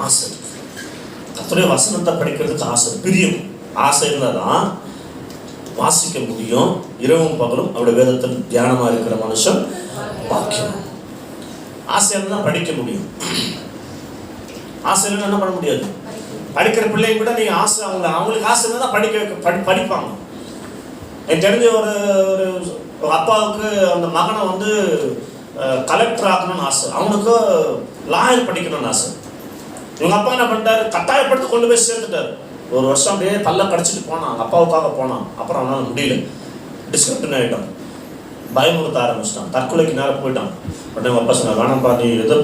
ஆசை. கர்த்தருடைய வசனத்தை படிக்கிறதுக்கு ஆசை, பிரியம். ஆசை இருந்தாதான் வாசிக்க முடியும். இரவும் பகலும் அவருடைய வேதத்தில் தியானமா இருக்கிற மனுஷன் பாக்கியம். ஆசை தான் படிக்க முடியும். ஆசை என்ன பண்ண முடியாது. படிக்கிற பிள்ளைங்க கூட நீங்க ஆசை, அவங்களுக்கு ஆசை தான் படிப்பாங்க. எனக்கு தெரிஞ்ச ஒரு அப்பாவுக்கு அந்த மகனை கலெக்டர் ஆகணும்னு ஆசை, அவனுக்கு லாயர் படிக்கணும்னு ஆசை. இவங்க அப்பா என்ன பண்ணிட்டாரு, கட்டாயப்படுத்தி கொண்டு போய் சேர்த்துட்டாரு. ஒரு வருஷம் அப்படியே பல்ல கடிச்சிட்டு போனான், அப்பாவுக்காக போனான். அப்புறம் அவனால் முடியல, டிஸ்கண்டினியூ ஆகிட்டான், பயமுறுத்த ஆரம்பிச்சிட்டான், தற்கொலைக்கு நேரம் போயிட்டான். உடனே அப்பா சொன்னார், வேணாம்ப்பா நீ எதோ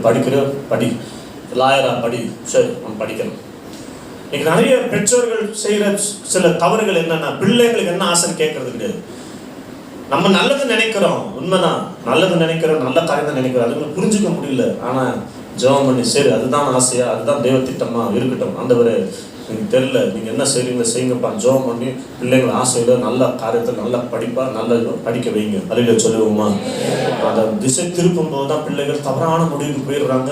படிக்கிற படி, லாயரா படி. சரி அவன் படிக்கணும். இன்னைக்கு நிறைய பெற்றோர்கள் செய்கிற சில தவறுகள் என்னன்னா, பிள்ளைங்களுக்கு என்ன ஆசைன்னு கேட்கறது கிடையாது. நம்ம நல்லது நினைக்கிறோம், உண்மைதான், நல்லது நினைக்கிறோம், நல்ல காரியத்தை நினைக்கிறோம், அதுக்கு புரிஞ்சுக்க முடியல. ஆனால் ஜெபம் பண்ணி, சரி அதுதான் ஆசையா, அதுதான் தெய்வ திட்டமா இருக்கட்டும், ஆண்டவரே எனக்கு தெரியல, நீங்கள் என்ன செய்றீங்களோ செய்யுங்கப்பா. ஜெபம் பண்ணி பிள்ளைங்களை ஆசையில நல்ல காரியத்தை நல்லா படிப்பா, நல்ல படிக்க வைங்க. அல்லேலூயா சொல்லுவோமா? அந்த திசை திருப்பும் போது தான் பிள்ளைகள் தவறான முடிவுக்கு போயிடுறாங்க,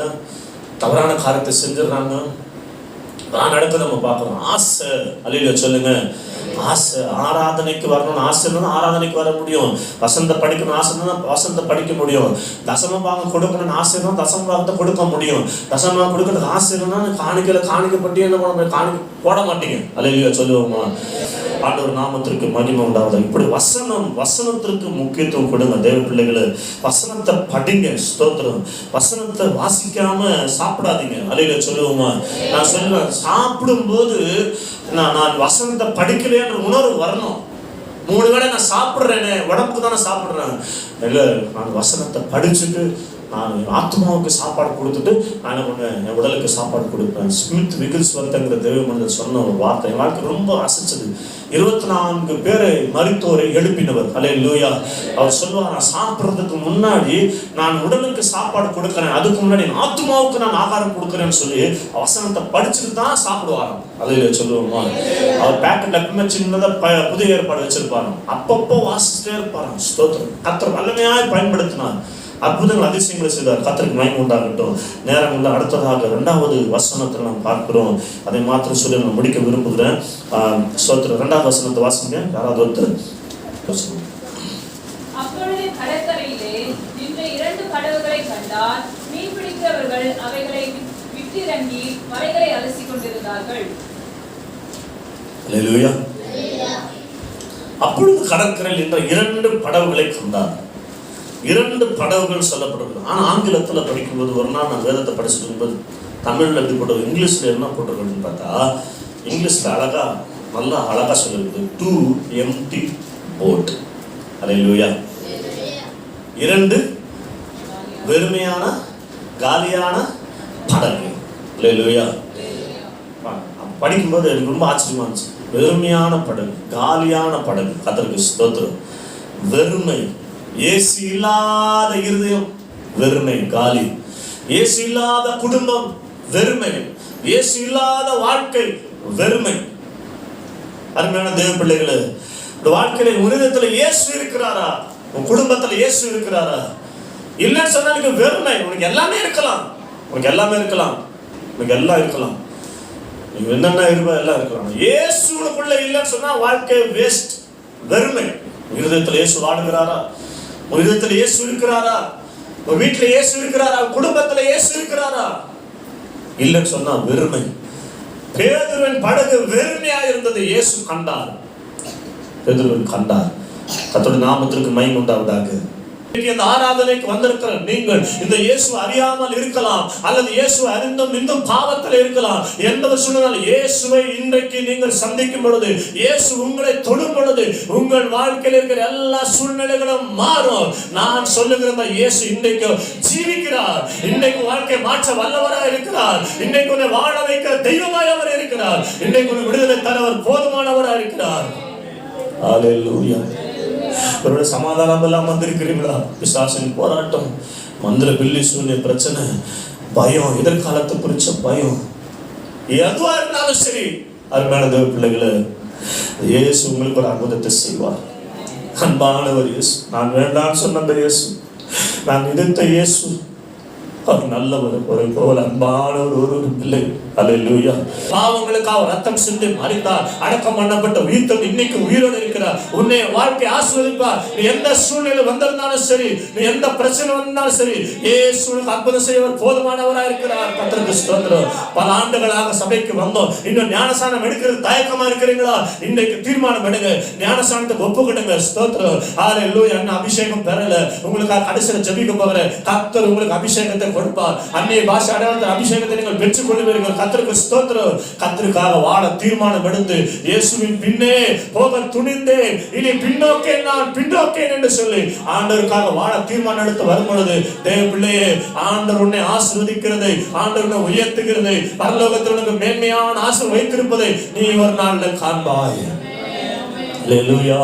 தவறான காரியத்தை செஞ்சிடறாங்க. நான் நடக்க நம்ம பார்க்கிறோம். ஆசை, அல்லேலூயா சொல்லுங்க. ஆசை, ஆராதனைக்கு வரணும்னு ஆசை இருந்தால் ஆராதனைக்கு வர முடியும். வசந்த படிக்கணும் ஆசை இருந்தால் வசந்த படிக்க முடியும். தசம பாகம் கொடுக்கணும்னு ஆசை இருந்தால் தசம பாகத்தை கொடுக்க முடியும். தசம பாகம் கொடுக்கறதுக்கு ஆசை இருந்தால் காணிக்கப்பட்டு என்ன பண்ண முடியும்? காணிக்க போட மாட்டீங்க. அல்லேலூயா சொல்லுவோமா? ஆண்டவர் நாமத்திற்கு மகிமை உண்டாவது. இப்படி வசனத்திற்கு முக்கியத்துவம் கொடுங்க தேவ பிள்ளைகளை. வசனத்தை படிங்க. ஸ்தோத்திரம். வசனத்தை வாசிக்காம சாப்பிடாதீங்க. அல்லேலூயா சொல்லுவோமா? நான் சொல்லுவேன், சாப்பிடும்போது நான் வசனத்தை படிக்கலையேன்ற உணர்வு வரணும். 3 வேளை நான் சாப்பிட்றேனே, உடம்புக்கு தானே சாப்பிட்றேன். இல்லை, நான் வசனத்தை படிச்சுட்டு நான் ஆத்மாவுக்கு சாப்பாடு கொடுத்துட்டு நான் என்ன பண்ணுவேன், என் உடலுக்கு சாப்பாடு கொடுப்பேன். ஸ்மித் விகில்ஸ்வர்த்ங்கிற தேவ மனிதர் சொன்ன ஒரு வார்த்தை என் வாழ்க்கை ரொம்ப அசைச்சது. 24 பேரை மரித்தோரை எழுப்பினவர். அல்லேலூயா. அவர் சொல்லுவார், நான் சாப்பிட்றதுக்கு முன்னாடி நான் உடலுக்கு சாப்பாடு கொடுக்குறேன், அதுக்கு முன்னாடி ஆத்மாவுக்கு நான் ஆகாரம் கொடுக்குறேன்னு சொல்லி வசனத்தை படிச்சுட்டு தான் சாப்பிடுவாராம். அல்லேலூயா சொல்லுவோமா? அவர் பேக்கெட்ல எப்பவுமே சின்னதாக புதிய ஏற்பாடு வச்சிருப்பாராம். அப்பப்போ வாசிச்சுட்டே இருப்பாராம். ஸ்தோத்திரம். கர்த்தர் வல்லமையாய் பயன்படுத்தினார். அற்புதங்கள் அதிசயங்களை செய்தார். கர்த்தருக்கு மகிமை உண்டாகட்டும். நேரம் உள்ள அடுத்ததாக 2வது வசனத்தில் நாம் பார்க்கிறோம். அதை மாத்திரம் சொல்லி நான் முடிக்க விரும்புகிறேன். ஸ்தோத்திரம். 2வது வசனத்தை வாசிங்க. யாராவது ஒருத்தர். அப்பொழுது கடற்கரையிலே நின்ற 2 படகுகளை கண்டார். மீன் பிடிக்கிறவர்கள் அவைகளை விட்டிறங்கி வலைகளை அலசிக் கொண்டிருந்தார்கள். அல்லேலூயா. அப்பொழுது கடற்கரையில் நின்ற 2 படகுகளை கண்டார். 2 படகுகள் சொல்லப்படுகிறது. ஆனால் ஆங்கிலத்தில் படிக்கும்போது ஒரு நாள் நான் வேதத்தை படிச்சுட்டு இருக்கும்போது தமிழில் எப்படி போட்டு இங்கிலீஷில் என்ன போட்டிருக்கணும்னு பார்த்தா, இங்கிலீஷில் நல்லா அழகாக சொல்லியிருக்குது. 2 empty boat. அல்லேலூயா. 2 வெறுமையான காலியான படகு. அல்லேலூயா. படிக்கும்போது எனக்கு ரொம்ப ஆச்சரியமா இருந்துச்சு. வெறுமையான படகு, காலியான படகு. கர்த்தருக்கு ஸ்தோத்திரம். வெறுமை, இயேசு இல்லாத இருதயம் வெறுமை, காலி. இயேசு இல்லாத குடும்பம் வெறுமை, இயேசு இல்லாத வாழ்க்கை வெறுமை. அருமையான தேவ பிள்ளைகளே, இந்த வாழ்க்கையில உன்னிடத்துல இயேசு இருக்கிறாரா? உன் குடும்பத்துல இயேசு இருக்கிறாரா? இல்லைன்னு சொன்னா எனக்கு வெறுமை. உனக்கு எல்லாமே இருக்கலாம், உனக்கு எல்லாமே இருக்கலாம், உனக்கு எல்லாம் இருக்கலாம், நீங்க என்னென்ன இருப்பா எல்லாம் இருக்கலாம். இயேசு உனக்குள்ள இல்லைன்னு சொன்னா வாழ்க்கை வேஸ்ட், வெறுமை. இருதயத்துல இயேசு வாடுகிறாரா? ஒரு விதத்துல இயேசு இருக்கிறாரா? ஒரு வீட்டுல இயேசு இருக்கிறாரா? குடும்பத்துல இயேசு இருக்கிறாரா? இல்லைன்னு சொன்னா வெறுமை. பேதுருவின் படகு வெறுமையா இருந்தது. இயேசு கண்டார். பேதுருவின் கண்டார். கர்த்தருடைய நாமத்திற்கு மகிமை உண்டாவதாக. இந்த ஆராதனைக்கு வந்திருக்கிற நீங்கள் இந்த இயேசு அறியாமல் இருக்கலாம், அல்லது இயேசு அறிந்தும் இன்னும் பாவத்தில் இருக்கலாம். எந்த சூழ்நிலை இயேசுவை இன்றைக்கு நீங்கள் சந்திக்கும் பொழுது, இயேசு உங்களை தொடும் பொழுது, உங்கள் வாழ்க்கையில் இருக்கிற எல்லா சூழ்நிலைகளும் மாறும். நான் சொல்லுகிற இயேசு இன்றைக்கு ஜீவிக்கிறார். இன்றைக்கு வாழ்க்கை மாற்ற வல்லவராக இருக்கிறார். இன்றைக்கு உன்னை வாழ வைக்கிற தெய்வமாய் அவர் இருக்கிறார். இன்றைக்கு உன்னை விடுதலை தரவர் போதுமானவராக இருக்கிறார். அல்லேலூயா. ஒருவேளை சமாதானம் எல்லாம் வந்திருக்கிறீங்களா? பிசாசின் போராட்டம், மந்திர பில்லி சூழ்நிலை பிரச்சனை, பயம், எதிர்காலத்தை குறிச்ச பயம், எதுவா இருந்தாலும் சரி, அருமையான தேவ பிள்ளைகளை, இயேசு உங்களுக்கு ஒரு அற்புதத்தை செய்வார். அன்பானவர் இயேசு. நான் வேண்டான்னு சொன்ன இயேசு, நான் எதிர்த்த இயேசு, அவர் நல்லவர். ஒரு போல அன்பான ஒரு பிள்ளை. அல்லேலூயா. பாவங்களுக்காக ரத்தம் சிந்தி மரித்தார், அடக்கம் பண்ணப்பட்ட உயிர்த்தம் இன்னைக்கு உயிரோடு இருக்கிறார். உன்னை வாழ்க்கை ஆசீர்வதிப்பார். நீ எந்த சூழ்நிலை வந்திருந்தாலும் சரி, நீ எந்த பிரச்சனை வந்தாலும் சரி, இயேசுவுக்கு அற்புதம் செய்வர் போதுமானவராக இருக்கிறார். கர்த்தருக்கு ஸ்தோத்திரம். பல ஆண்டுகளாக சபைக்கு வந்தோம், இன்னும் ஞானஸ்நானம் எடுக்கிறது தயக்கமா இருக்கிறீங்களா? இன்றைக்கு தீர்மானம் எடுங்க, ஞானஸ்நானத்துக்கு ஒப்புக்கிடுங்க. ஸ்தோத்திரம். அல்லேலூயா. என்ன அபிஷேகம் பெறல, உங்களுக்காக கடைசியில் ஜெபிக்க போகிறேன். கர்த்தர் உங்களுக்கு அபிஷேகத்தை கொடுப்பார். அந்நிய பாஷை அடையாளத்தை அபிஷேகத்தை நீங்கள் பெற்றுக் கொள்வீர்கள். கர்த்தருக்கு ஸ்தோத்திரம். கர்த்தருக்காக வாழ தீர்மானம் எடுத்து இயேசுவின் பின்னே போக துணிந்தேன், இனி பின்னோக்கேன், நான் பின்னோக்கேன் என்று சொல்லி ஆண்டவருக்காக வாழ தீர்மானம் எடுத்து வரும் பொழுது, தேவ பிள்ளையே, ஆண்டவர் உன்னை ஆசீர்வதிக்கிறதை, ஆண்டவர் உன்னை உயர்த்துகிறதை, பரலோகத்தில் உனக்கு மேன்மையான ஆசீர்வாதம் வைத்திருப்பதை நீ ஒரு நாள்ல காண்பாய். அல்லேலூயா.